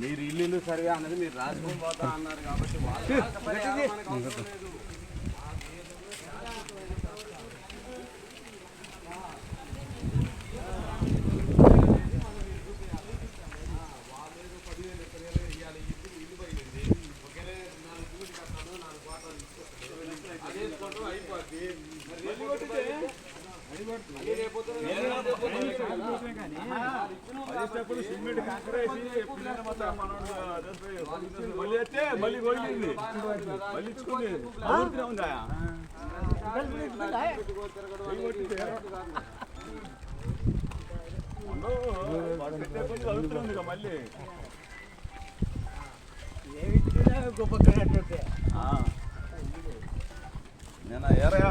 మీరు ఇల్లు సరిగా అన్నది మీరు రాసుకొని పోతా అన్నారు కాబట్టి సిమెంట్ కాంక్రీట్ మళ్ళీ అయితే మళ్ళీ కొలిగింది మళ్ళీ ఇచ్చుకుంది ఉందా చదువుతుంది మళ్ళీ గొప్ప నేను ఎరగా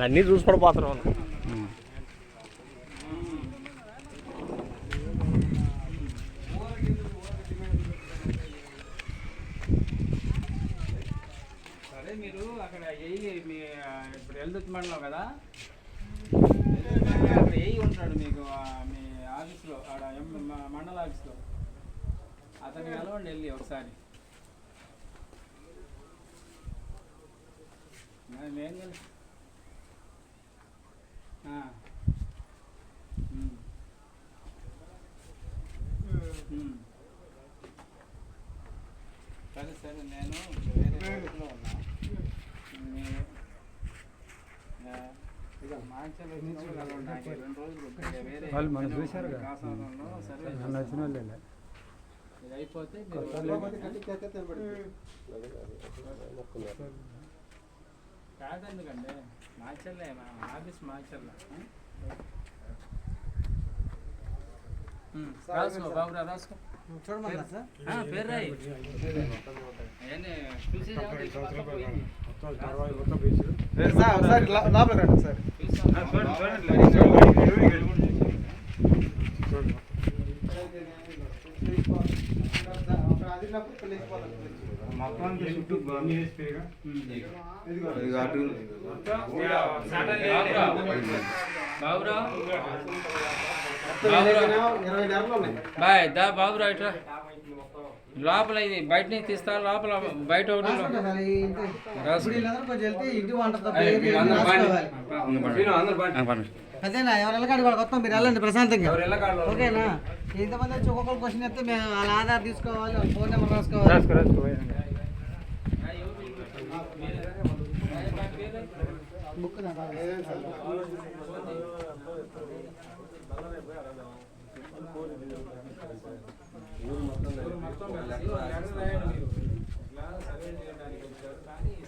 అన్నీ చూసుకొని పోతున్నాం. సరే మీరు అక్కడ మీ ఇప్పుడు వెళ్తుంది మండలం కదా, అక్కడ ఉంటాడు మీకు మీ ఆఫీస్లో, ఆడ మండల ఆఫీస్లో అతను కలవండి వెళ్ళి ఒకసారి. మేం కలిసి సరే సరే నేను వేరే ఊరిలో ఉన్నా. మాంచల్ నాకు 2 రోజులు వేరే కాసారంలో సర్వే ఇది అయిపోతే కాదెందుకండి మార్చల్లే ఆఫీస్ మార్చల్లా. రాసుకో బాబురా రాసుకో చూడమన్నా సార్ పేరు రాయి ఒకసారి లోపలికి రండి సార్. బాయ్ దా బాబురా ఇట్లా లోపల ఇది బయట నుంచి తీస్తా, లోపల బయట ఒకటి అదేనా ఎవరు వెళ్ళకాడి వాళ్ళకి వస్తాం, మీరు వెళ్ళండి ప్రశాంతంగా. ఓకేనా? ఇంతమంది వచ్చి ఒక్కొక్కరు క్వశ్చన్ చెప్తే మేము వాళ్ళ ఆధార్ తీసుకోవాలి, వాళ్ళ ఫోన్ నెంబర్ రాసుకోవాలి. బుక్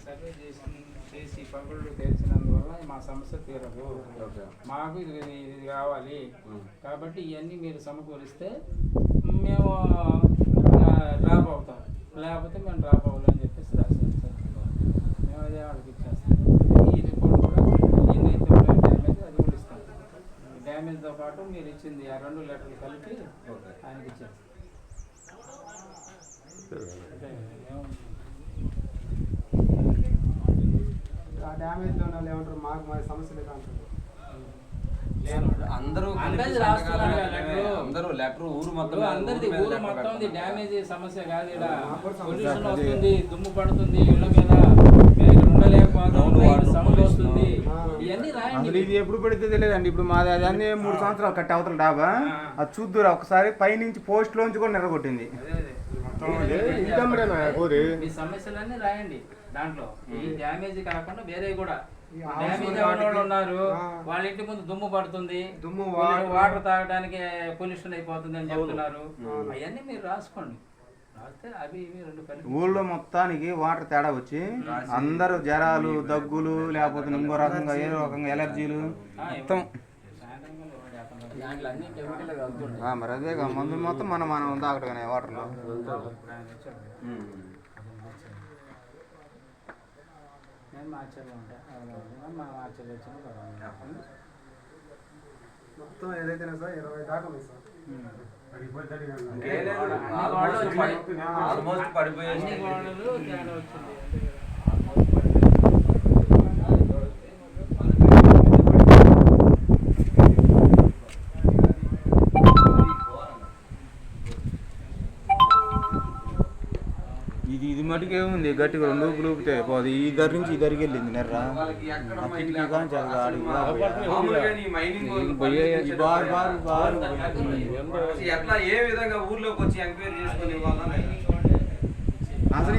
సర్వే చేసి పగుళ్ళు తెలిసినందువల్ల మా సమస్య తీరదు. మాకు ఇది కావాలి కాబట్టి ఇవన్నీ మీరు సమకూరిస్తే మేము డ్రాప్ అవుతాం, లేకపోతే మేము డ్రాప్ అవ్వాలని చెప్పేసి రాశాను సార్. మేము అదే వాళ్ళకి ఇచ్చేస్తాం. ఈ రిపోర్ట్ కూడా ఎన్నైతే డ్యామేజ్ అది కూడా ఇస్తాం. డ్యామేజ్తో పాటు మీరు ఇచ్చింది ఆ 2 లెటర్లు కలిపి ఆయనకి ఇచ్చేస్తాం. డ్యామేజ్లో ఉన్న వాళ్ళు ఏమంటారు, మాకు మా సమస్య లేదా అంటారు. అందరూ లెటర్ ఊరు మొత్తం అందరిది ఊరు మొత్తం డ్యామేజ్ సమస్య కాదు. ఇక్కడ పొల్యూషన్ వస్తుంది, దుమ్ము పడుతుంది, ఇళ్ళ మీద ఉండలేకపోతుంది, సౌండ్ వస్తుంది. ఇవన్నీ రాయండి. ఇది ఎప్పుడు పెడితే తెలియదండి. ఇప్పుడు మాది అన్ని 3 సంవత్సరాలు కట్టి అవతల డాబా అది చూద్దురా ఒకసారి. పైనుంచి పోస్ట్ లోంచి కూడా నిరగొట్టింది. మీ సమస్యలన్నీ రాయండి దాంట్లో. ఈ డ్యామేజ్ కాకుండా వేరే కూడా డ్యామేజ్ ఎవరు ఉన్నారు, వాళ్ళ ఇంటి ముందు దుమ్ము పడుతుంది, వాటర్ తాగడానికి పొల్యూషన్ అయిపోతుంది అని చెప్తున్నారు. అవన్నీ మీరు రాసుకోండి. ఊళ్ళో మొత్తానికి వాటర్ తేడా వచ్చి అందరూ జ్వరాలు, దగ్గులు, లేకపోతే ఇంకో రకంగా ఏ రకంగా ఎలర్జీలు మొత్తం. మరి అదే మందులు మొత్తం మనం తాగటమే వాటర్లో. మొత్తం ఏదైతేనే సార్ 20 దాకా ఉంది సార్. ఆల్మోస్ట్ పడిపోయాయి. అన్ని గోడలు తేడా వచ్చింది. ఇది మటుకు ఏముంది గట్టిగా 2 గ్రూపుతే పోదు. ఈ దరి నుంచి ఈ దరికి వెళ్ళింది నెర్ర ఎట్లా ఏ విధంగా ఊర్లోకి వచ్చి ఎంక్వైరీ చేసుకుని అసలు